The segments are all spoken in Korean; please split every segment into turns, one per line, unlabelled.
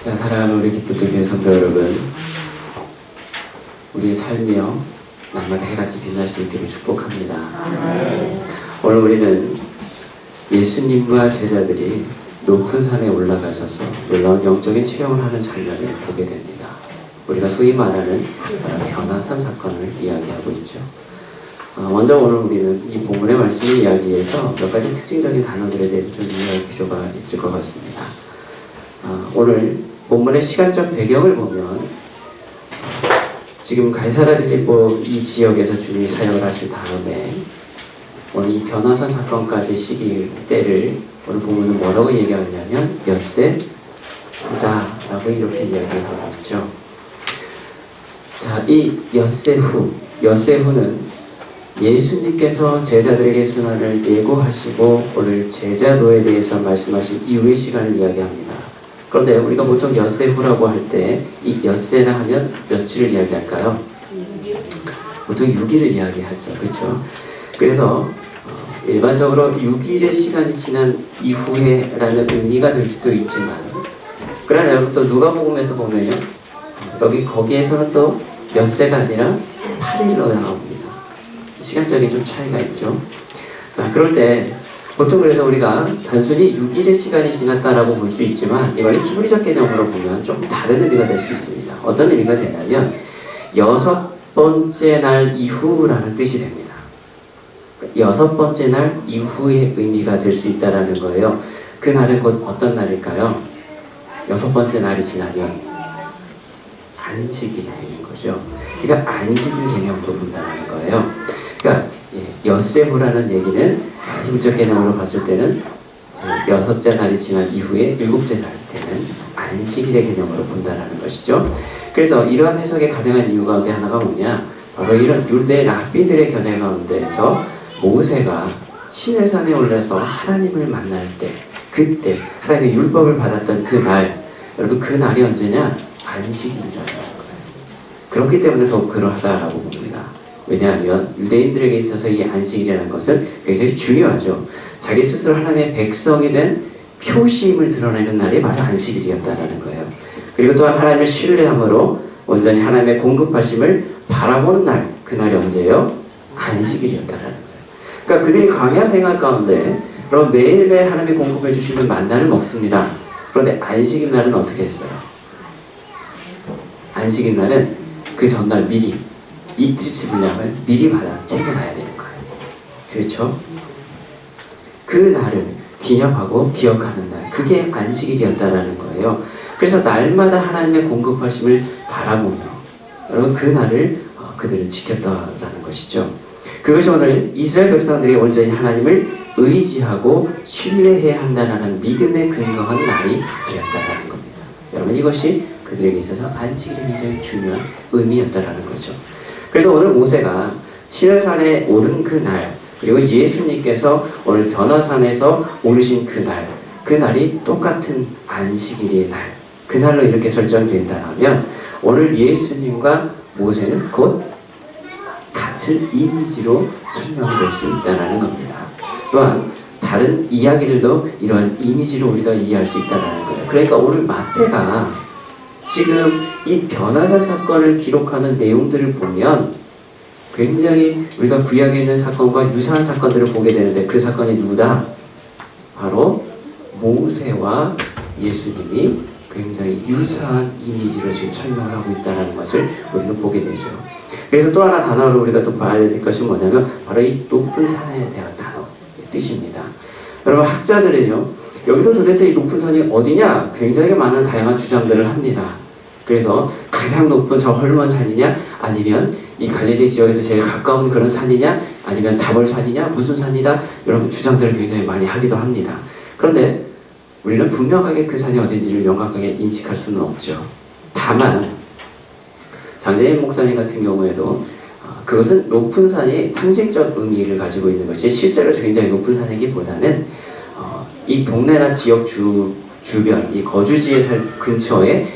자, 사랑하는 우리 기쁘들 교회 성도 여러분, 우리의 삶이요 날마다 해같이 빛날 수 있기를 축복합니다. 오늘 우리는 예수님과 제자들이 높은 산에 올라가셔서 놀라운 영적인 체험을 하는 장면을 보게 됩니다. 우리가 소위 말하는 변화산 사건을 이야기하고 있죠. 먼저 오늘 우리는 이 본문의 말씀을 이야기해서 몇 가지 특징적인 단어들에 대해서 좀 이해할 필요가 있을 것 같습니다. 오늘 본문의 시간적 배경을 보면 지금 가이사랴 빌립보 이 지역에서 주님이 사역을 하신 다음에 오늘 이 변화산 사건까지 시기 때를 오늘 본문은 뭐라고 얘기하냐면 엿새후다라고 이렇게 이야기하고 있죠. 자, 이 엿새후는 예수님께서 제자들에게 순환을 예고하시고 오늘 제자도에 대해서 말씀하신 이후의 시간을 이야기합니다. 그런데 우리가 보통 엿새후라고 할 때 이 엿새나 하면 며칠을 이야기할까요? 보통 6일을 이야기하죠. 그렇죠? 그래서 일반적으로 6일의 시간이 지난 이후에 라는 의미가 될 수도 있지만, 그러나 여러분 또 누가복음에서 보면요, 거기에서는 또 엿새가 아니라 8일로 나옵니다. 시간적인 좀 차이가 있죠. 자, 그럴 때 보통 그래서 우리가 단순히 6일의 시간이 지났다라고 볼 수 있지만, 이번에 히브리적 개념으로 보면 조금 다른 의미가 될 수 있습니다. 어떤 의미가 되냐면 6번째 날 이후라는 뜻이 됩니다. 6번째 날 이후의 의미가 될 수 있다는 거예요. 그 날은 곧 어떤 날일까요? 6번째 날이 지나면 안식일이 되는 거죠. 그러니까 안식일 개념으로 본다는 거예요. 그러니까 엿새후라는 얘기는 히브리적 개념으로 봤을 때는 6째 날이 지난 이후에 7째 날 때는 안식일의 개념으로 본다는 것이죠. 그래서 이러한 해석의 가능한 이유 가운데 하나가 뭐냐, 바로 이런 율대 랍비들의 견해 가운데에서 모세가 시내산에 올라서 하나님을 만날 때, 그때 하나님의 율법을 받았던 그 날, 여러분 그 날이 언제냐? 안식일이라는 거예요. 그렇기 때문에 더욱 그러하다라고 봅니다. 왜냐하면 유대인들에게 있어서 이 안식일이라는 것은 굉장히 중요하죠. 자기 스스로 하나님의 백성이 된 표시임을 드러내는 날이 바로 안식일이었다는 거예요. 그리고 또한 하나님을 신뢰함으로 온전히 하나님의 공급하심을 바라보는 날, 그날이 언제예요? 안식일이었다는 거예요. 그러니까 그들이 광야 생활 가운데 그럼 매일매일 하나님이 공급해 주시는 만나를 먹습니다. 그런데 안식일 날은 어떻게 했어요? 안식일 날은 그 전날 미리 이틀치 분량을 미리 받아 챙겨놔야 되는 거예요. 그렇죠? 그 날을 기념하고 기억하는 날, 그게 안식일이었다라는 거예요. 그래서 날마다 하나님의 공급하심을 바라보며 여러분 그 날을 그들은 지켰다라는 것이죠. 그것이 오늘 이스라엘 백성들이 온전히 하나님을 의지하고 신뢰해야 한다는 믿음에 근거한 날이 되었다라는 겁니다. 여러분 이것이 그들에게 있어서 안식일이 굉장히 중요한 의미였다라는 거죠. 그래서 오늘 모세가 시내산에 오른 그 날, 그리고 예수님께서 오늘 변화산에서 오르신 그 날, 그 날이 똑같은 안식일의 날, 그 날로 이렇게 설정된다면 오늘 예수님과 모세는 곧 같은 이미지로 설명이 될 수 있다는 겁니다. 또한 다른 이야기들도 이러한 이미지로 우리가 이해할 수 있다는 거예요. 그러니까 오늘 마태가 지금 이 변화산 사건을 기록하는 내용들을 보면 굉장히 우리가 구약에 있는 사건과 유사한 사건들을 보게 되는데, 그 사건이 누구다? 바로 모세와 예수님이 굉장히 유사한 이미지로 지금 설명을 하고 있다는 것을 우리는 보게 되죠. 그래서 또 하나 단어로 우리가 또 봐야 될 것이 뭐냐면 바로 이 높은 산에 대한 단어의 뜻입니다. 여러분 학자들은요, 여기서 도대체 이 높은 산이 어디냐? 굉장히 많은 다양한 주장들을 합니다. 그래서 가장 높은 저 헐몬 산이냐? 아니면 이 갈릴리 지역에서 제일 가까운 그런 산이냐? 아니면 다볼산이냐? 무슨 산이다? 여러분 주장들을 굉장히 많이 하기도 합니다. 그런데 우리는 분명하게 그 산이 어딘지를 명확하게 인식할 수는 없죠. 다만 장재인 목사님 같은 경우에도 그것은 높은 산이 상징적 의미를 가지고 있는 것이 실제로 굉장히 높은 산이기보다는 이 동네나 지역 주변, 이 거주지의 근처에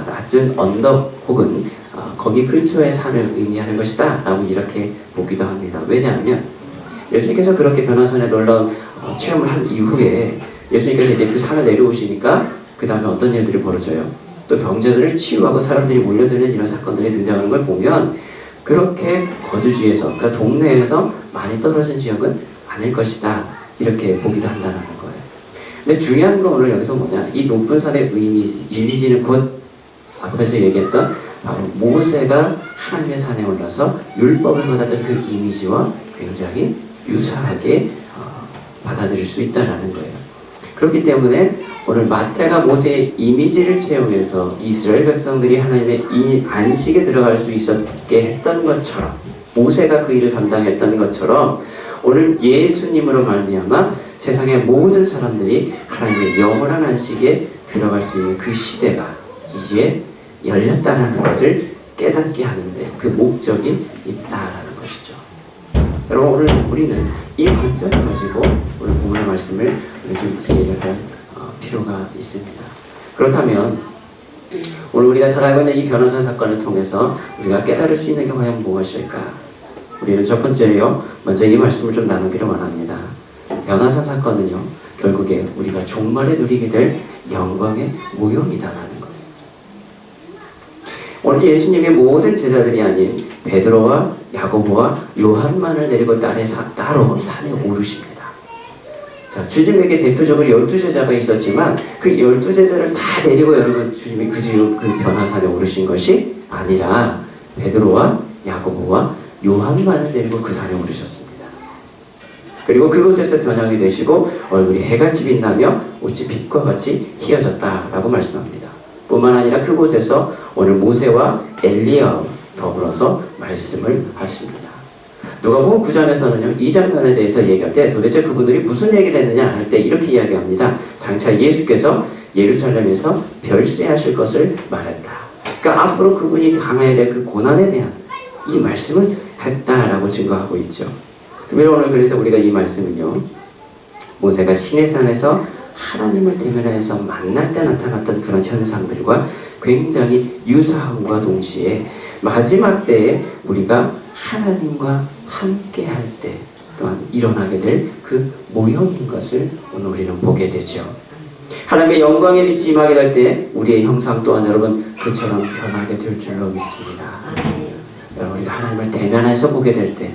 낮은 언덕 혹은 거기 근처의 산을 의미하는 것이다 라고 이렇게 보기도 합니다. 왜냐하면 예수님께서 그렇게 변화산에 놀라운 체험을 한 이후에 예수님께서 이제 그 산을 내려오시니까 그 그 다음에 어떤 일들이 벌어져요? 또 병자들을 치유하고 사람들이 몰려드는 이런 사건들이 등장하는 걸 보면 그렇게 거주지에서, 그러니까 동네에서 많이 떨어진 지역은 아닐 것이다, 이렇게 보기도 한다는 거예요. 근데 중요한 건 오늘 여기서 뭐냐, 이 높은 산의 이미지는 곧 앞에서 얘기했던 바로 모세가 하나님의 산에 올라서 율법을 받았던 그 이미지와 굉장히 유사하게 받아들일 수 있다는 거예요. 그렇기 때문에 오늘 마태가 모세의 이미지를 채우면서 이스라엘 백성들이 하나님의 이 안식에 들어갈 수 있었게 했던 것처럼, 모세가 그 일을 감당했던 것처럼 오늘 예수님으로 말미암아 세상의 모든 사람들이 하나님의 영원한 안식에 들어갈 수 있는 그 시대가 이제 열렸다라는 것을 깨닫게 하는데 그 목적이 있다라는 것이죠. 여러분, 오늘 우리는 이 관점을 가지고 오늘 본문의 말씀을 좀 이해를 할 필요가 있습니다. 그렇다면 오늘 우리가 잘 알고 있는 이 변호사 사건을 통해서 우리가 깨달을 수 있는 게 과연 무엇일까? 우리는 첫 번째로요, 먼저 이 말씀을 좀 나누기를 원합니다. 변호사 사건은요, 결국에 우리가 종말에 누리게 될 영광의 모형이다라는 거예요. 오늘 예수님의 모든 제자들이 아닌 베드로와 야고보와 요한만을 데리고 따로 산에 오르십니다. 자, 주님에게 대표적으로 12제자가 있었지만 그 12제자를 다 데리고 여러분 주님이 그 변화산에 오르신 것이 아니라 베드로와 야고보와 요한만을 데리고 그 산에 오르셨습니다. 그리고 그곳에서 변형이 되시고 얼굴이 해같이 빛나며 옷이 빛과 같이 희어졌다라고 말씀합니다. 뿐만 아니라 그곳에서 오늘 모세와 엘리야와 더불어서 말씀을 하십니다. 누가복음 9장에서는요, 이 장면에 대해서 얘기할 때 도대체 그분들이 무슨 얘기를 했느냐 할 때 이렇게 이야기합니다. 장차 예수께서 예루살렘에서 별세하실 것을 말했다. 그러니까 앞으로 그분이 당해야 될 그 고난에 대한 이 말씀을 했다라고 증거하고 있죠. 특별히 오늘 그래서 우리가 이 말씀은요, 모세가 시내산에서 하나님을 대면해서 만날 때 나타났던 그런 현상들과 굉장히 유사함과 동시에 마지막 때에 우리가 하나님과 함께 할 때 또한 일어나게 될 그 모형인 것을 오늘 우리는 보게 되죠. 하나님의 영광의 빛이 임하게 될 때 우리의 형상 또한 여러분 그처럼 변하게 될 줄로 믿습니다. 여러분, 우리가 하나님을 대면해서 보게 될 때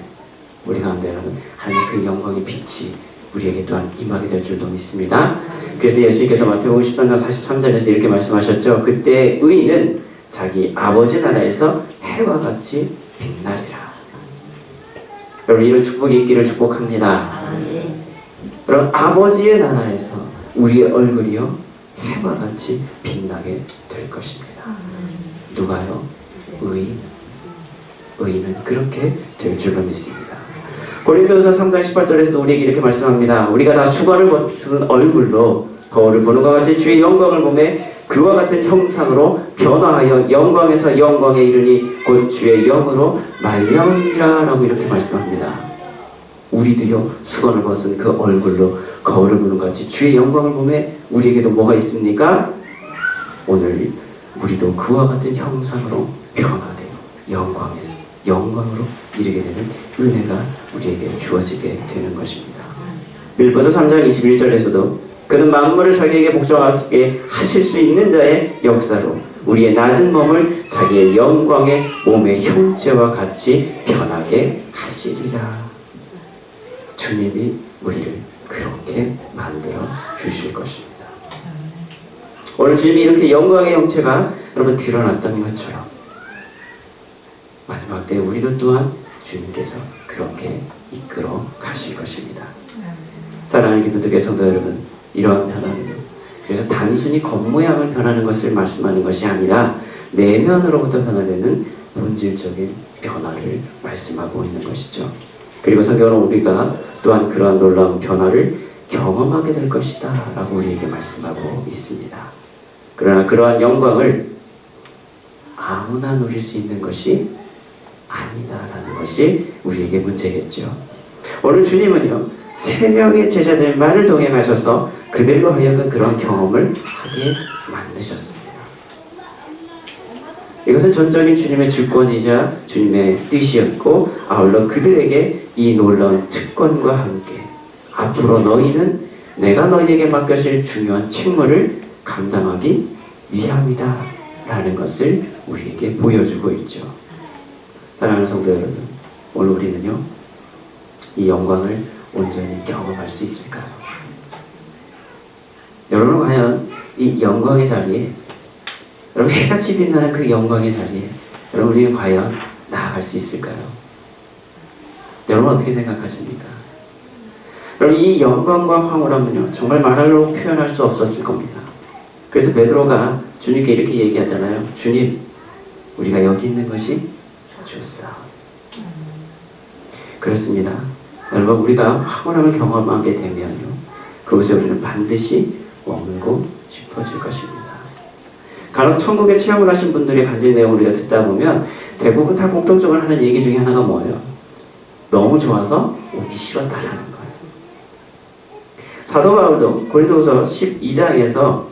우리 가운데 여러분 하나님의 그 영광의 빛이 우리에게 또한 임하게 될 줄로 믿습니다. 그래서 예수님께서 마태복음 13장 43절에서 이렇게 말씀하셨죠. 그때 의인은 자기 아버지 나라에서 해와 같이 빛나리라. 여러분, 이런 축복이 있기를 축복합니다. 여러분, 아버지의 나라에서 우리의 얼굴이요 해와 같이 빛나게 될 것입니다. 누가요? 의인은 그렇게 될 줄로 믿습니다. 고린도후서 3장 18절에서도 우리에게 이렇게 말씀합니다. 우리가 다 수건을 벗은 얼굴로 거울을 보는 것 같이 주의 영광을 보매 그와 같은 형상으로 변화하여 영광에서 영광에 이르니 곧 주의 영으로 말미암으리라 라고 이렇게 말씀합니다. 우리도요 수건을 벗은 그 얼굴로 거울을 보는 것 같이 주의 영광을 보매 우리에게도 뭐가 있습니까? 오늘 우리도 그와 같은 형상으로 변화되어 영광으로 이르게 되는 은혜가 우리에게 주어지게 되는 것입니다. 빌보서 3장 21절에서도 그는 만물을 자기에게 복종하게 하실 수 있는 자의 역사로 우리의 낮은 몸을 자기의 영광의 몸의 형체와 같이 변하게 하시리라. 주님이 우리를 그렇게 만들어 주실 것입니다. 오늘 주님이 이렇게 영광의 형체가 여러분 드러났던 것처럼 마지막 때 우리도 또한 주님께서 그렇게 이끌어 가실 것입니다. 사랑하는 기쁨교회 성도 여러분, 이러한 변화는요, 그래서 단순히 겉모양을 변하는 것을 말씀하는 것이 아니라 내면으로부터 변화되는 본질적인 변화를 말씀하고 있는 것이죠. 그리고 성경은 우리가 또한 그러한 놀라운 변화를 경험하게 될 것이다 라고 우리에게 말씀하고 있습니다. 그러나 그러한 영광을 아무나 누릴 수 있는 것이 아니다라는 것이 우리에게 문제겠죠. 오늘 주님은요 3명의 제자들만을 동행하셔서 그들로 하여금 그런 경험을 하게 만드셨습니다. 이것은 전적인 주님의 주권이자 주님의 뜻이었고 아울러 그들에게 이 놀라운 특권과 함께 앞으로 너희는 내가 너희에게 맡겨질 중요한 책무를 감당하기 위함이다 라는 것을 우리에게 보여주고 있죠. 사랑하는 성도 여러분, 오늘 우리는요 이 영광을 온전히 경험할 수 있을까요? 여러분 과연 이 영광의 자리에, 여러분 해같이 빛나는 그 영광의 자리에 여러분 우리는 과연 나아갈 수 있을까요? 여러분 어떻게 생각하십니까? 여러분 이 영광과 황홀함은요 정말 말로 표현할 수 없었을 겁니다. 그래서 베드로가 주님께 이렇게 얘기하잖아요. 주님, 우리가 여기 있는 것이 좋사오니. 그렇습니다. 여러분 우리가 황홀함을 경험하게 되면요 그곳에 우리는 반드시 머물고 싶어질 것입니다. 간혹 천국에 체험을 하신 분들의 간증 내용을 우리가 듣다 보면 대부분 다 공통적으로 하는 얘기 중에 하나가 뭐예요? 너무 좋아서 오기 싫었다라는 거예요. 사도 바울도 고린도후서 12장에서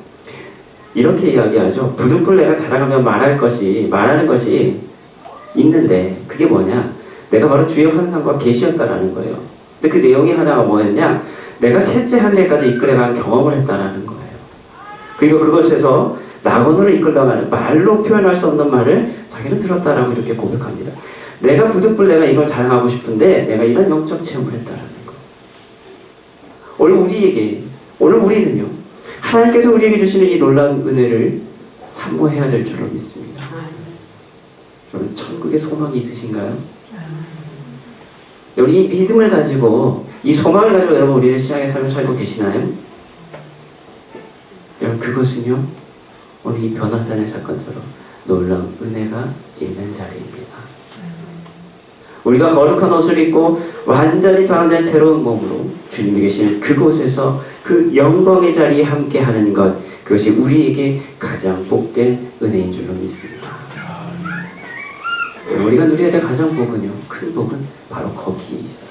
이렇게 이야기하죠. 부득불 내가 자랑하며 말하는 것이 있는데 그게 뭐냐? 내가 바로 주의 환상과 계시였다라는 거예요. 근데 그 내용이 하나가 뭐였냐? 내가 셋째 하늘에까지 이끌어간 경험을 했다라는 거예요. 그리고 그것에서 낙원으로 이끌어가는 말로 표현할 수 없는 말을 자기는 들었다라고 이렇게 고백합니다. 내가 부득불 내가 이걸 자랑하고 싶은데 내가 이런 영적 체험을 했다라는 거. 오늘 우리는요 하나님께서 우리에게 주시는 이 놀라운 은혜를 사모해야 될 줄로 믿습니다. 여러분 천국에 소망이 있으신가요? 여러분 이 믿음을 가지고 이 소망을 가지고 여러분 우리는 신앙의 삶을 살고 계시나요? 여러분 그것은요 오늘 이 변화산의 사건처럼 놀라운 은혜가 있는 자리입니다. 우리가 거룩한 옷을 입고 완전히 변화된 새로운 몸으로 주님이 계시는 그곳에서 그 영광의 자리에 함께하는 것, 그것이 우리에게 가장 복된 은혜인 줄로 믿습니다. 우리가 누려야 될 가장 복은요, 큰 복은 바로 거기에 있어요.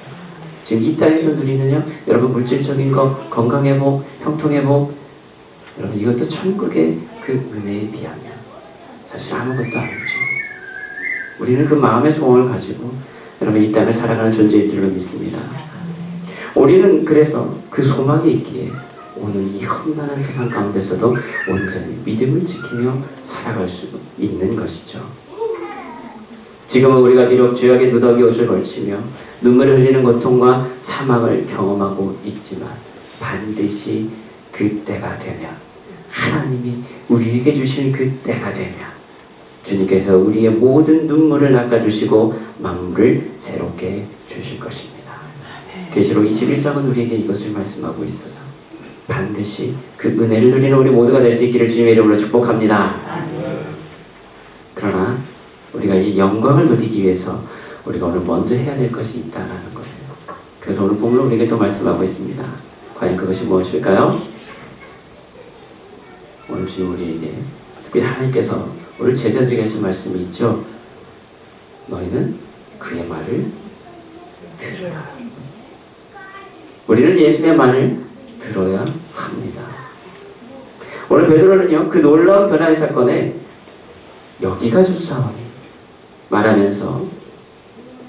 지금 이 땅에서 누리는요, 여러분 물질적인 것, 건강회복, 형통회복, 여러분 이것도 천국의 그 은혜에 비하면 사실 아무것도 아니죠. 우리는 그 마음의 소원을 가지고 여러분 이 땅을 살아가는 존재일 줄로 믿습니다. 우리는 그래서 그 소망이 있기에 오늘 이 험난한 세상 가운데서도 온전히 믿음을 지키며 살아갈 수 있는 것이죠. 지금은 우리가 비록 죄악의 누더기 옷을 걸치며 눈물을 흘리는 고통과 사망을 경험하고 있지만 반드시 그 때가 되면, 하나님이 우리에게 주신 그 때가 되면 주님께서 우리의 모든 눈물을 닦아주시고 만물을 새롭게 주실 것입니다. 계시록 21장은 우리에게 이것을 말씀하고 있어요. 반드시 그 은혜를 누리는 우리 모두가 될 수 있기를 주님의 이름으로 축복합니다. 그러나 우리가 이 영광을 누리기 위해서 우리가 오늘 먼저 해야 될 것이 있다는 거예요. 그래서 오늘 본문 우리에게 또 말씀하고 있습니다. 과연 그것이 무엇일까요? 오늘 주님 우리에게 특히 하나님께서 오늘 제자들에게 하신 말씀이 있죠. 너희는 그의 말을 들으라. 우리는 예수님의 말을 들어야 합니다. 오늘 베드로는요 그 놀라운 변화의 사건에 여기가 좋사오니 말하면서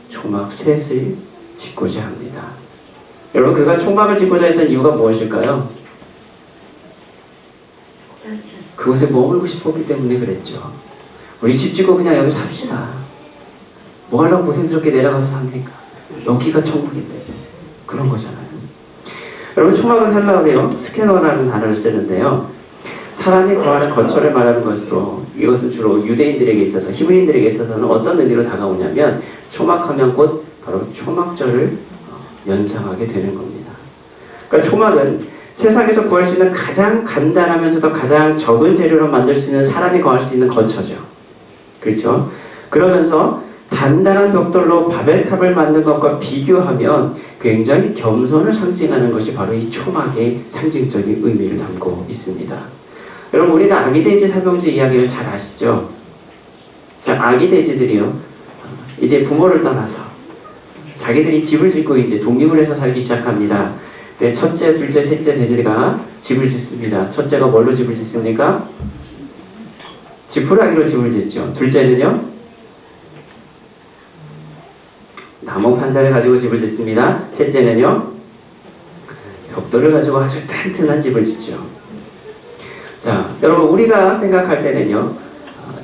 초막 셋을 짓고자 합니다. 여러분 그가 초막을 짓고자 했던 이유가 무엇일까요? 그곳에 머물고 싶었기 때문에 그랬죠. 우리 집 짓고 그냥 여기 삽시다. 뭐 하려고 고생스럽게 내려가서 삽니까? 여기가 천국인데. 그런 거잖아요. 여러분 초막은 헬라어로요 스케노라는 단어를 쓰는데요, 사람이 거하는 거처를 말하는 것으로 이것은 주로 유대인들에게 있어서, 히브리인들에게 있어서는 어떤 의미로 다가오냐면 초막하면 곧 바로 초막절을 연상하게 되는 겁니다. 그러니까 초막은 세상에서 구할 수 있는 가장 간단하면서도 가장 적은 재료로 만들 수 있는, 사람이 거할 수 있는 거처죠. 그렇죠? 그러면서 단단한 벽돌로 바벨탑을 만든 것과 비교하면 굉장히 겸손을 상징하는 것이 바로 이 초막의 상징적인 의미를 담고 있습니다. 여러분 우리는 아기돼지 삼형제 이야기를 잘 아시죠? 자, 아기돼지들이요 이제 부모를 떠나서 자기들이 집을 짓고 이제 독립을 해서 살기 시작합니다. 네, 첫째, 둘째, 셋째 돼지가 집을 짓습니다. 첫째가 뭘로 집을 짓습니까? 지푸라기로 집을 짓죠. 둘째는요 나무 판자를 가지고 집을 짓습니다. 셋째는요 벽돌을 가지고 아주 튼튼한 집을 짓죠. 자, 자, 여러분 우리가 생각할 때는요,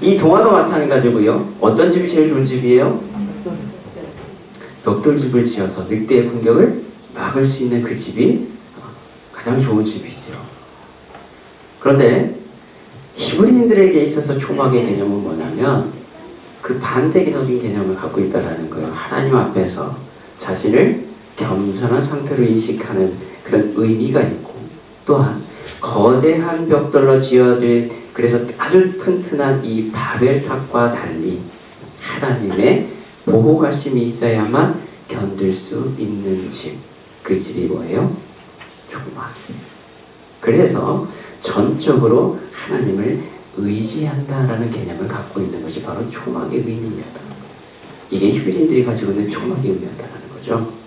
이 동화도 마찬가지고요. 어떤 집이 제일 좋은 집이에요? 벽돌집을 지어서 늑대의 공격을 막을 수 있는 그 집이 가장 좋은 집이죠. 그런데 히브리인들에게 있어서 초막의 개념은 뭐냐면 그 반대적인 개념을 갖고 있다는 거예요. 하나님 앞에서 자신을 겸손한 상태로 인식하는 그런 의미가 있고, 또한 거대한 벽돌로 지어진, 그래서 아주 튼튼한 이 바벨탑과 달리 하나님의 보호가심이 있어야만 견딜 수 있는 집, 그 집이 뭐예요? 초막이에요. 그래서 전적으로 하나님을 의지한다라는 개념을 갖고 있는 것이 바로 초막의 의미였다. 이게 히브리인들이 가지고 있는 초막의 의미였다는 거죠.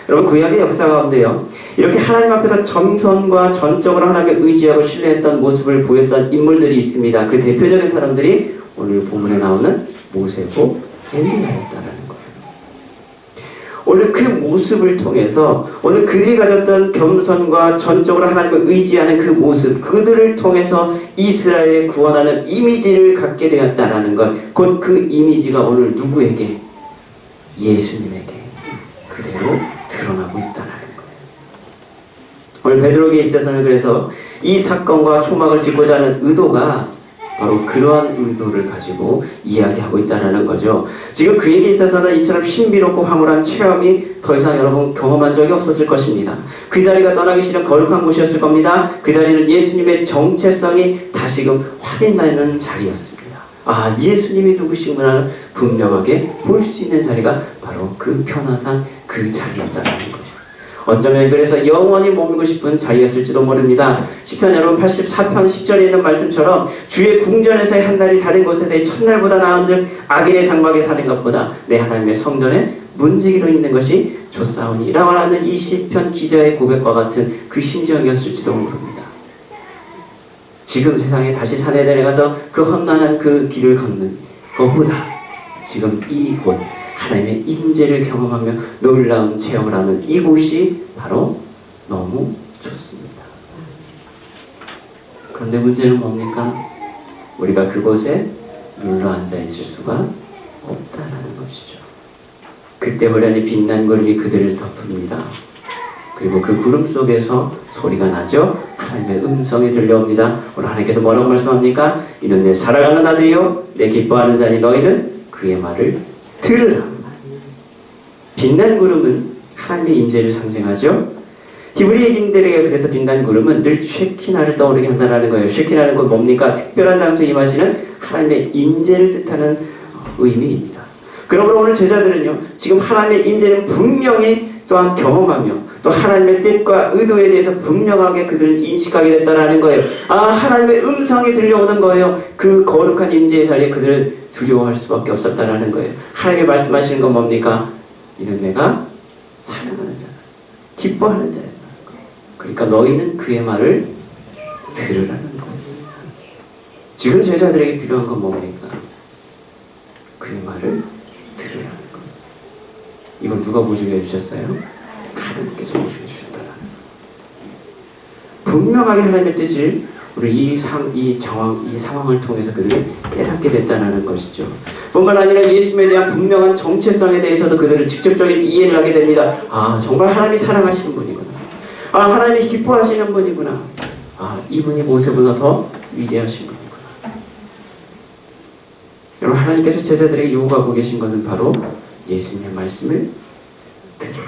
여러분, 구약의 역사 가운데요, 이렇게 하나님 앞에서 겸손과 전적으로 하나님을 의지하고 신뢰했던 모습을 보였던 인물들이 있습니다. 그 대표적인 사람들이 오늘 본문에 나오는 모세고 엘리야였다라는 거예요. 오늘 그 모습을 통해서, 오늘 그들이 가졌던 겸손과 전적으로 하나님을 의지하는 그 모습, 그들을 통해서 이스라엘을 구원하는 이미지를 갖게 되었다라는 것, 곧 그 이미지가 오늘 누구에게? 예수님에게 그대로 드러나고 있다는 거예요. 오늘 베드로에게 있어서는 그래서 이 사건과 초막을 짓고자 하는 의도가 바로 그러한 의도를 가지고 이야기하고 있다는 거죠. 지금 그에게 있어서는 이처럼 신비롭고 황홀한 체험이 더 이상 여러분 경험한 적이 없었을 것입니다. 그 자리가 떠나기 싫은 거룩한 곳이었을 겁니다. 그 자리는 예수님의 정체성이 다시금 확인되는 자리였습니다. 아, 예수님이 누구신구나 분명하게 볼 수 있는 자리가 바로 그 변화산 그 자리였다는 거예요. 어쩌면 그래서 영원히 머물고 싶은 자리였을지도 모릅니다. 시편 여러분 84편 10절에 있는 말씀처럼 주의 궁전에서의 한 날이 다른 곳에서의 첫날보다 나은즉 악인의 장막에 사는 것보다 내 하나님의 성전에 문지기로 있는 것이 좋사오니 라고 하는 이 시편 기자의 고백과 같은 그 심정이었을지도 모릅니다. 지금 세상에 다시 산에 내려가서 그 험난한 그 길을 걷는 것보다 지금 이곳 하나님의 임재를 경험하며 놀라운 체험을 하는 이곳이 바로 너무 좋습니다. 그런데 문제는 뭡니까? 우리가 그곳에 눌러 앉아 있을 수가 없다라는 것이죠. 그때 호련히 빛난 구름이 그들을 덮습니다. 그리고 그 구름 속에서 소리가 나죠. 하나님의 음성이 들려옵니다. 오늘 하나님께서 뭐라고 말씀합니까? 이는 내 사랑하는 아들이요 내 기뻐하는 자니 너희는 그의 말을 들으라. 빛난 구름은 하나님의 임재를 상징하죠. 히브리인들에게 그래서 빛난 구름은 늘 쉐키나를 떠오르게 한다는 거예요. 쉐키나는 곧 뭡니까? 특별한 장소에 임하시는 하나님의 임재를 뜻하는 의미입니다. 그러므로 오늘 제자들은요, 지금 하나님의 임재는 분명히 또한 경험하며 또 하나님의 뜻과 의도에 대해서 분명하게 그들은 인식하게 됐다는 거예요. 아, 하나님의 음성이 들려오는 거예요. 그 거룩한 임재의 자리에 그들은 두려워할 수밖에 없었다는 거예요. 하나님이 말씀하시는 건 뭡니까? 이는 내가 사랑하는 자다, 기뻐하는 자야. 그러니까 너희는 그의 말을 들으라는 거였습니다. 지금 제자들에게 필요한 건 뭡니까? 그의 말을 들으라는 것. 이걸 누가 모집해 주셨어요? 하나님께서 모집해 주셨다라는 것. 분명하게 하나님의 뜻을 우리 이 상황을 통해서 그들이 깨닫게 됐다는 것이죠. 뿐만 아니라 예수님에 대한 분명한 정체성에 대해서도 그들은 직접적인 이해를 하게 됩니다. 아, 정말 하나님이 사랑하시는 분이구나. 아, 하나님이 기뻐하시는 분이구나. 아, 이분이 모세보다 더 위대하신 분이구나. 여러분, 하나님께서 제자들에게 요구하고 계신 것은 바로 예수님의 말씀을 들으라.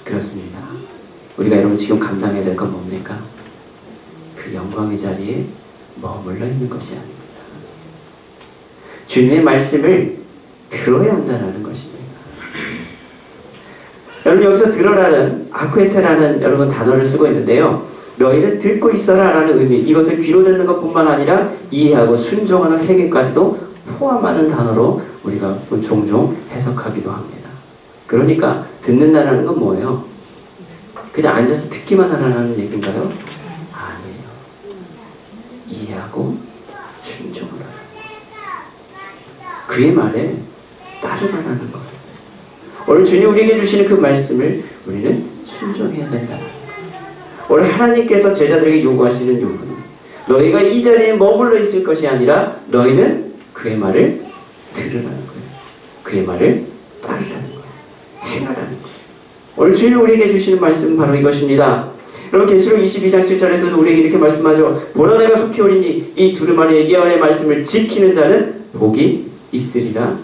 그렇습니다. 우리가 여러분 지금 감당해야 될 건 뭡니까? 그 영광의 자리에 머물러 있는 것이 아닙니다. 주님의 말씀을 들어야 한다는 것입니다. 여러분, 여기서 들어라는 아쿠에테라는 여러분 단어를 쓰고 있는데요, 너희는 듣고 있어라 라는 의미, 이것을 귀로 듣는 것뿐만 아니라 이해하고 순종하는 회개까지도 포함하는 단어로 우리가 종종 해석하기도 합니다. 그러니까 듣는다는 건 뭐예요? 그냥 앉아서 듣기만 하라는 얘기인가요? 아니에요. 이해하고 순종하라. 그의 말에 따르라는 거예요. 오늘 주님 우리에게 주시는 그 말씀을 우리는 순종해야 된다. 오늘 하나님께서 제자들에게 요구하시는 요구는 너희가 이 자리에 머물러 있을 것이 아니라 너희는 그의 말을 들으라는 거예요. 그의 말을 따르라는 거예요. 행하라는 거예요. 오늘 주님 우리에게 주시는 말씀은 바로 이것입니다. 여러분 계시록 22장 7절에서도 우리에게 이렇게 말씀하죠. 보라 내가 속히 오리니 이 두루마리의 예언의 말씀을 지키는 자는 복이 있으리라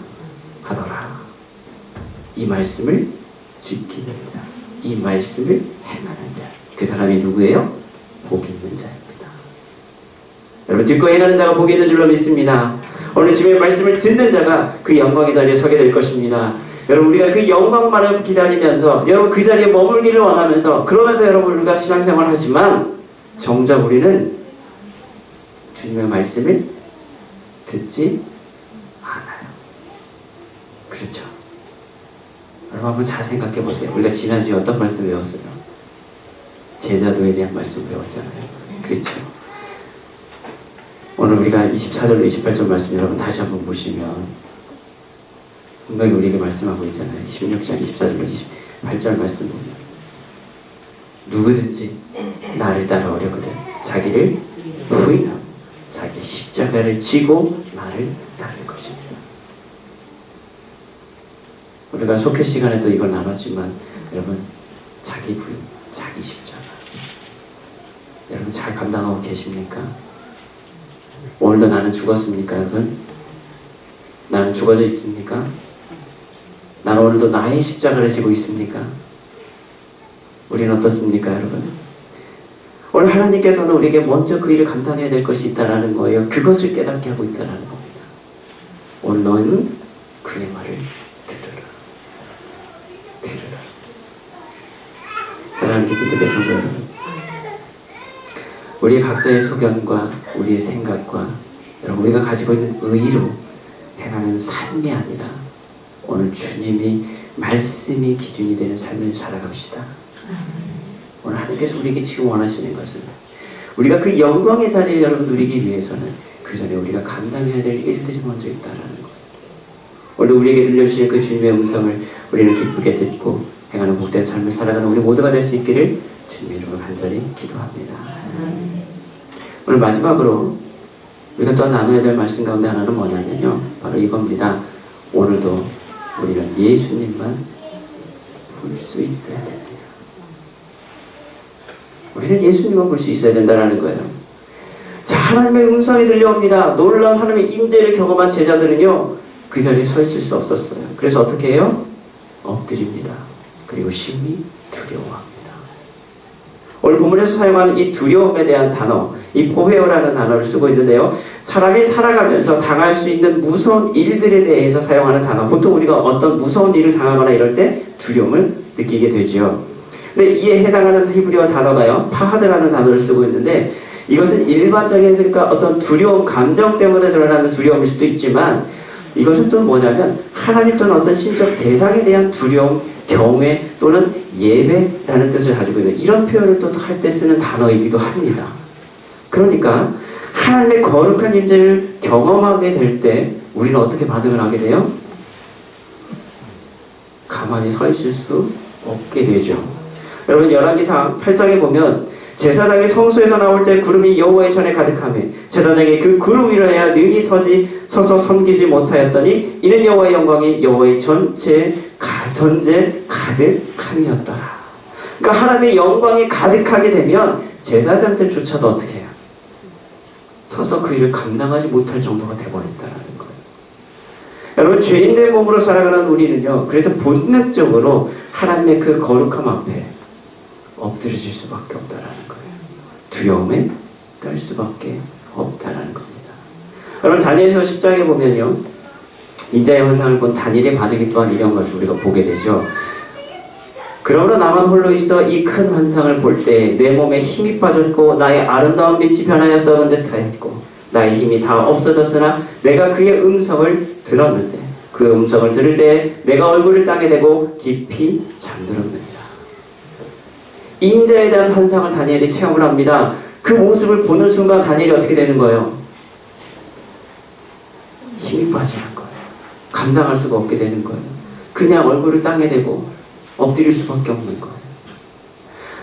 하더라. 이 말씀을 지키는 자, 이 말씀을 행하는 자, 그 사람이 누구예요? 복 있는 자입니다. 여러분 듣고 행하는 자가 복이 있는 줄로 믿습니다. 오늘 주님의 말씀을 듣는 자가 그 영광의 자리에 서게 될 것입니다. 여러분 우리가 그 영광만을 기다리면서 여러분 그 자리에 머물기를 원하면서 그러면서 여러분 우리가 신앙생활을 하지만 정작 우리는 주님의 말씀을 듣지 않아요. 그렇죠? 여러분 한번 잘 생각해 보세요. 우리가 지난주에 어떤 말씀 배웠어요? 제자도에 대한 말씀 배웠잖아요. 그렇죠? 오늘 우리가 24절로 28절 말씀 여러분 다시 한번 보시면 분명히 우리에게 말씀하고 있잖아요. 16장 24절로 28절 말씀 보면 누구든지 나를 따라오려거든 자기를 부인하고 자기 십자가를 지고 나를 따를 것입니다. 우리가 속회 시간에도 이걸 나눴지만 여러분 자기 부인, 자기 십자가 여러분 잘 감당하고 계십니까? 오늘도 나는 죽었습니까 여러분? 나는 죽어져 있습니까? 나는 오늘도 나의 십자가를 지고 있습니까? 우리는 어떻습니까 여러분? 오늘 하나님께서는 우리에게 먼저 그 일을 감당해야 될 것이 있다는 거예요. 그것을 깨닫게 하고 있다는 겁니다. 오늘 너는 그의 말을 들으라. 들으라. 사랑하는 기쁨들의 성도 여러분, 우리의 각자의 소견과 우리의 생각과 여러분 우리가 가지고 있는 의로 행하는 삶이 아니라 오늘 주님이 말씀이 기준이 되는 삶을 살아갑시다. 오늘 하나님께서 우리에게 지금 원하시는 것은 우리가 그 영광의 자리를 여러분 누리기 위해서는 그 전에 우리가 감당해야 될 일들이 먼저 있다라는 거예요. 오늘 우리에게 들려주신 그 주님의 음성을 우리는 기쁘게 듣고 행하는 복된 삶을 살아가는 우리 모두가 될 수 있기를 주님 이름으로 간절히 기도합니다. 오늘 마지막으로 우리가 또 나눠야 될 말씀 가운데 하나는 뭐냐면요, 바로 이겁니다. 오늘도 우리는 예수님만 볼 수 있어야 됩니다. 우리는 예수님만 볼 수 있어야 된다는 거예요. 자, 하나님의 음성이 들려옵니다. 놀라운 하나님의 임재를 경험한 제자들은요 그 자리에 서 있을 수 없었어요. 그래서 어떻게 해요? 엎드립니다. 그리고 심히 두려워합니다. 오늘 본문에서 사용하는 이 두려움에 대한 단어, 이 포베오라는 단어를 쓰고 있는데요, 사람이 살아가면서 당할 수 있는 무서운 일들에 대해서 사용하는 단어, 보통 우리가 어떤 무서운 일을 당하거나 이럴 때 두려움을 느끼게 되지요. 근데 이에 해당하는 히브리어 단어가요, 파하드라는 단어를 쓰고 있는데, 이것은 일반적인 그러니까 어떤 두려움, 감정 때문에 드러나는 두려움일 수도 있지만, 이것은 또 뭐냐면 하나님 또는 어떤 신적 대상에 대한 두려움, 경외 또는 예배라는 뜻을 가지고 있는 이런 표현을 또 할 때 쓰는 단어이기도 합니다. 그러니까 하나님의 거룩한 임재를 경험하게 될 때 우리는 어떻게 반응을 하게 돼요? 가만히 서 있을 수 없게 되죠. 여러분 열왕기상 8장에 보면 제사장이 성소에서 나올 때 구름이 여호와의 전에 가득하며 제사장이 그 구름 위로 해야 능히 서서 섬기지 못하였더니 이는 여호와의 영광이 여호와의 전제 가득함이었더라. 그러니까 하나님의 영광이 가득하게 되면 제사장들조차도 어떻게 해요? 서서 그 일을 감당하지 못할 정도가 되어버린다는 거예요. 여러분 죄인된 몸으로 살아가는 우리는요, 그래서 본능적으로 하나님의 그 거룩함 앞에 엎드려질 수밖에 없다라는 거예요. 두려움에 떨 수밖에 없다라는 겁니다. 여러분 다니엘서 10장에 보면요, 인자의 환상을 본 다니엘의 반응이 또한 이런 것을 우리가 보게 되죠. 그러므로 나만 홀로 있어 이 큰 환상을 볼 때 내 몸에 힘이 빠졌고 나의 아름다운 빛이 변하여 썩은 듯하였고 나의 힘이 다 없어졌으나 내가 그의 음성을 들었는데 그 음성을 들을 때 내가 얼굴을 땅에 대고 깊이 잠들었느니라. 이 인자에 대한 환상을 다니엘이 체험을 합니다. 그 모습을 보는 순간 다니엘이 어떻게 되는 거예요? 힘이 빠지는 거예요. 감당할 수가 없게 되는 거예요. 그냥 얼굴을 땅에 대고 엎드릴 수밖에 없는 거예요.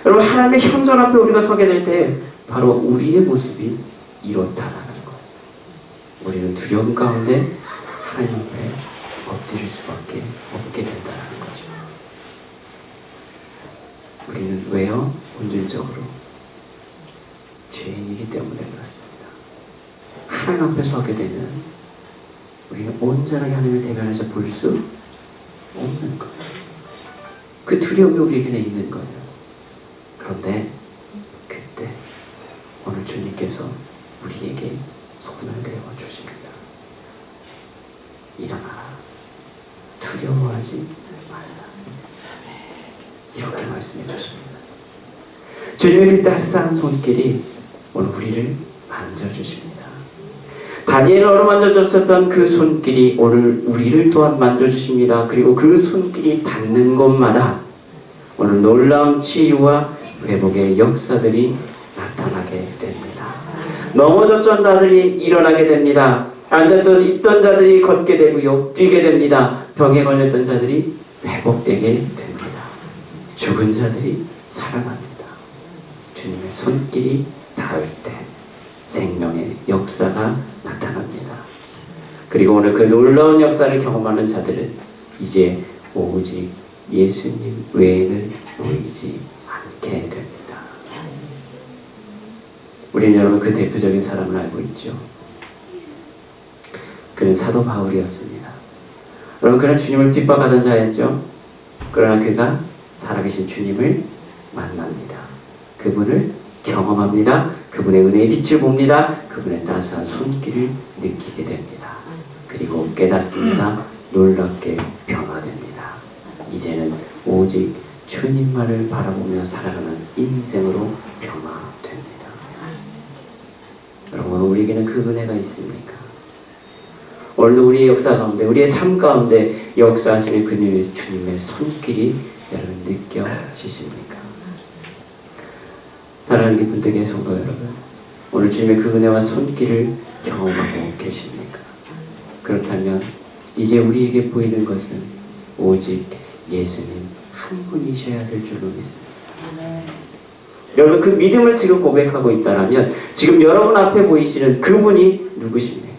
여러분, 하나님의 현존 앞에 우리가 서게 될 때 바로 우리의 모습이 이렇다라는 거예요. 우리는 두려움 가운데 하나님 앞에 엎드릴 수밖에 없게 된다는 거죠. 우리는 왜요? 본질적으로 죄인이기 때문에 그렇습니다. 하나님 앞에 서게 되면 우리는 온전하게 하나님을 대면해서 볼 수 없는 거예요. 그 두려움이 우리에게는 있는 거예요. 그런데 그때 오늘 주님께서 우리에게 손을 내어 주십니다. 일어나라. 두려워하지 말라. 이렇게 말씀해 주십니다. 주님의 그 따스한 손길이 오늘 우리를 만져주십니다. 다니엘을 어루만져줬었던 그 손길이 오늘 우리를 또한 만져주십니다. 그리고 그 손길이 닿는 곳마다 오늘 놀라운 치유와 회복의 역사들이 나타나게 됩니다. 넘어졌던 자들이 일어나게 됩니다. 앉았던 있던 자들이 걷게 되고요. 뛰게 됩니다. 병에 걸렸던 자들이 회복되게 됩니다. 죽은 자들이 살아납니다. 주님의 손길이 닿을 때 생명의 역사가 나타납니다. 그리고 오늘 그 놀라운 역사를 경험하는 자들은 이제 오직 예수님 외에는 보이지 않게 됩니다. 우리는 여러분 그 대표적인 사람을 알고 있죠. 그는 사도 바울이었습니다. 여러분, 그는 주님을 핍박하던 자였죠. 그러나 그가 살아계신 주님을 만납니다. 그분을 경험합니다. 그분의 은혜의 빛을 봅니다. 그분의 따스한 손길을 느끼게 됩니다. 그리고 깨닫습니다. 놀랍게 변화됩니다. 이제는 오직 주님만을 바라보며 살아가는 인생으로 변화됩니다. 여러분, 우리에게는 그 은혜가 있습니까? 오늘도 우리의 역사 가운데, 우리의 삶 가운데 역사하시는 그 주님의 손길이 여러분 느껴지십니까? 사랑하는 깊은 뜻의 성도 여러분, 오늘 주님의 그 은혜와 손길을 경험하고 계십니까? 그렇다면 이제 우리에게 보이는 것은 오직 예수님 한 분이셔야 될 줄로 믿습니다. 여러분, 그 믿음을 지금 고백하고 있다면 지금 여러분 앞에 보이시는 그분이 누구십니까?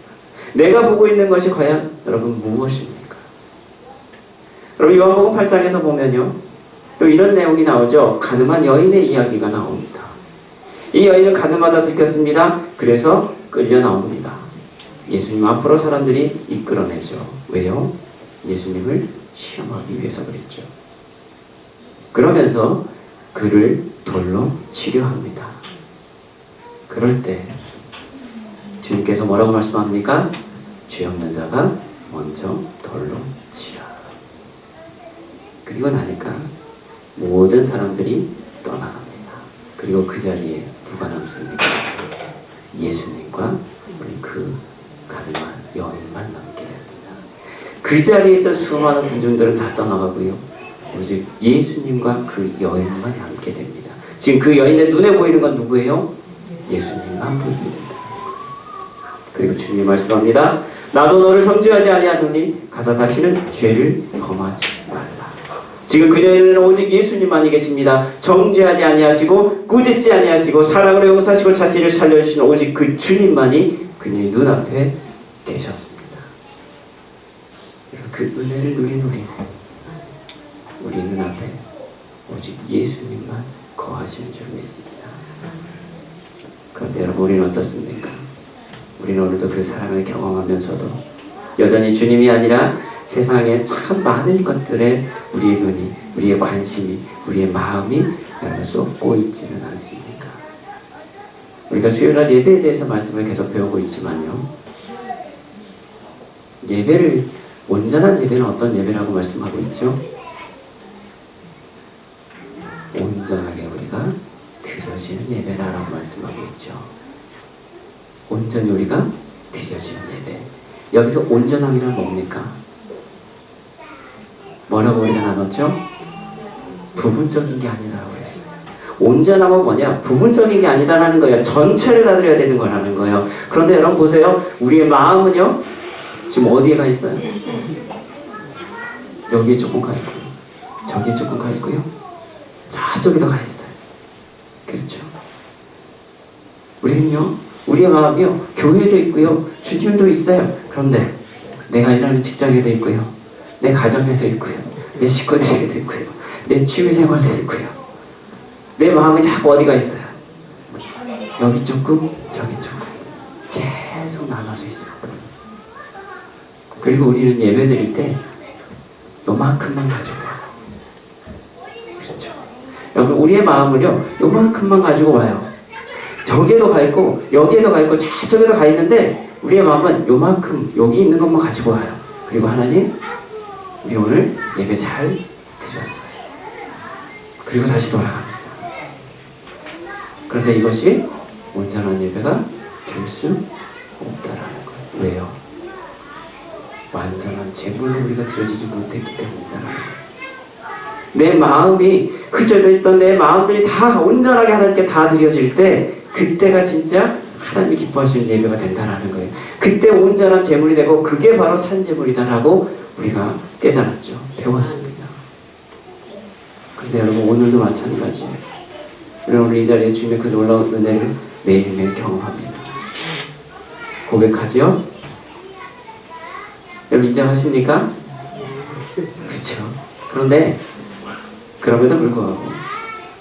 내가 보고 있는 것이 과연 여러분 무엇입니까? 여러분, 요한복음 8장에서 보면요, 또 이런 내용이 나오죠. 가늠한 여인의 이야기가 나옵니다. 이 여인은 가늠하다 들켰습니다. 그래서 끌려 나옵니다. 예수님 앞으로 사람들이 이끌어내죠. 왜요? 예수님을 시험하기 위해서 그랬죠. 그러면서 그를 돌로 치료합니다. 그럴 때 주님께서 뭐라고 말씀합니까? 죄 없는 자가 먼저 돌로 치라. 그리고 나니까 모든 사람들이 떠나갑니다. 그리고 그 자리에 누가 남습니까? 예수님과 그 가늠한 여인만 남게 됩니다. 그 자리에 있던 수많은 군중들은 다 떠나가고요. 오직 예수님과 그 여인만 남게 됩니다. 지금 그 여인의 눈에 보이는 건 누구예요? 예수님만 보입니다. 그리고 주님이 말씀합니다. 나도 너를 정죄하지 아니하노니 가서 다시는 죄를 범하지 말라. 지금 그녀에는 오직 예수님만이 계십니다. 정죄하지 아니하시고 꾸짖지 아니하시고 사랑으로 용서하시고 자신을 살려주시는 오직 그 주님만이 그녀의 눈앞에 계셨습니다. 그 은혜를 누린 우리 눈앞에 오직 예수님만 거하시는 줄 믿습니다. 그런데 여러분, 우리는 어떻습니까? 우리는 오늘도 그 사랑을 경험하면서도 여전히 주님이 아니라 세상에 참 많은 것들에 우리의 눈이, 우리의 관심이, 우리의 마음이 쏟고 있지는 않습니까? 우리가 수요일날 예배에 대해서 말씀을 계속 배우고 있지만요, 예배를, 온전한 예배는 어떤 예배라고 말씀하고 있죠? 온전하게 우리가 드려지는 예배라고 말씀하고 있죠. 온전히 우리가 드려지는 예배. 여기서 온전함이란 뭡니까? 뭐라고 우리가 나눴죠? 부분적인 게 아니라고 그랬어요. 온전함은 뭐냐? 부분적인 게 아니다라는 거예요. 전체를 다 드려야 되는 거라는 거예요. 그런데 여러분 보세요. 우리의 마음은요, 지금 어디에 가 있어요? 여기에 조금 가 있고요. 저기에 조금 가 있고요. 저쪽에도 가 있어요. 그렇죠? 우리는요, 우리의 마음이요, 교회도 있고요, 주님도 있어요. 그런데 내가 일하는 직장에도 있고요, 내 가정에도 있고요, 내 식구들에게도 있고요, 내 취미생활도 있고요. 내 마음이 자꾸 어디가 있어요? 여기 조금, 저기 조금 계속 나눠져 있어요. 그리고 우리는 예배 드릴 때 요만큼만 가지고 와요. 그렇죠? 여러분, 우리의 마음을요, 요만큼만 가지고 와요. 저기에도 가 있고 여기에도 가 있고 저쪽에도 가 있는데 우리의 마음은 요만큼 여기 있는 것만 가지고 와요. 그리고 하나님, 우리 오늘 예배 잘 드렸어요. 그리고 다시 돌아갑니다. 그런데 이것이 온전한 예배가 될 수 없다라는 거예요. 왜요? 완전한 제물로 우리가 드려지지 못했기 때문이다라는 거예요. 내 마음이 흩어져 있던 내 마음들이 다 온전하게 하나님께 다 드려질 때, 그때가 진짜 하나님이 기뻐하시는 예배가 된다라는 거예요. 그때 온전한 제물이 되고 그게 바로 산 제물이다라고 우리가 깨달았죠. 배웠습니다. 그런데 여러분, 오늘도 마찬가지예요. 우리는 오늘 이 자리에 주님의 그 놀라운 은혜를 매일매일 경험합니다. 고백하지요? 여러분, 인정하십니까? 그렇죠. 그런데 그럼에도 불구하고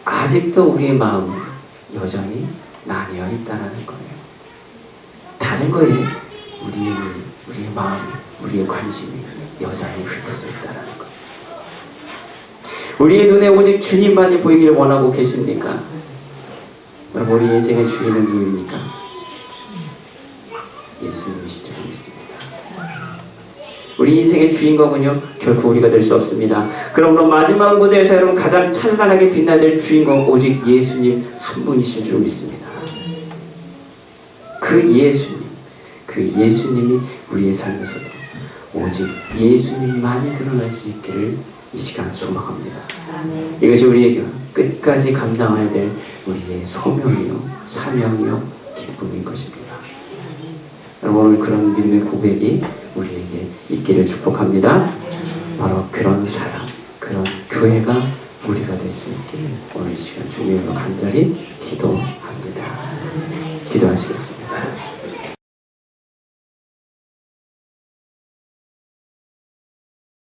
아직도 우리의 마음은 여전히 나뉘어 있다는 거예요. 다른 거에 우리의 눈이, 우리의 마음이, 우리의 관심이 여전히 흩어져 있다는 거예요. 우리의 눈에 오직 주님만이 보이기를 원하고 계십니까? 여러분, 우리 인생의 주인은 누구입니까? 예수님이신 줄 믿습니다. 우리 인생의 주인공은요, 결코 우리가 될 수 없습니다. 그러므로 마지막 무대에서 여러분 가장 찬란하게 빛나야 될 주인공, 오직 예수님 한 분이신 줄 믿습니다. 그 예수님이 우리의 삶에서도 오직 예수님만이 드러날 수 있기를 이 시간 소망합니다. 이것이 우리에게 끝까지 감당해야 될 우리의 소명이요, 사명이요, 기쁨인 것입니다. 여러분, 오늘 그런 믿음의 고백이 우리에게 있기를 축복합니다. 바로 그런 사람, 그런 교회가 우리가 될 수 있기를 오늘 이 시간 주님으로 간절히 기도합니다. 기도하시겠습니다.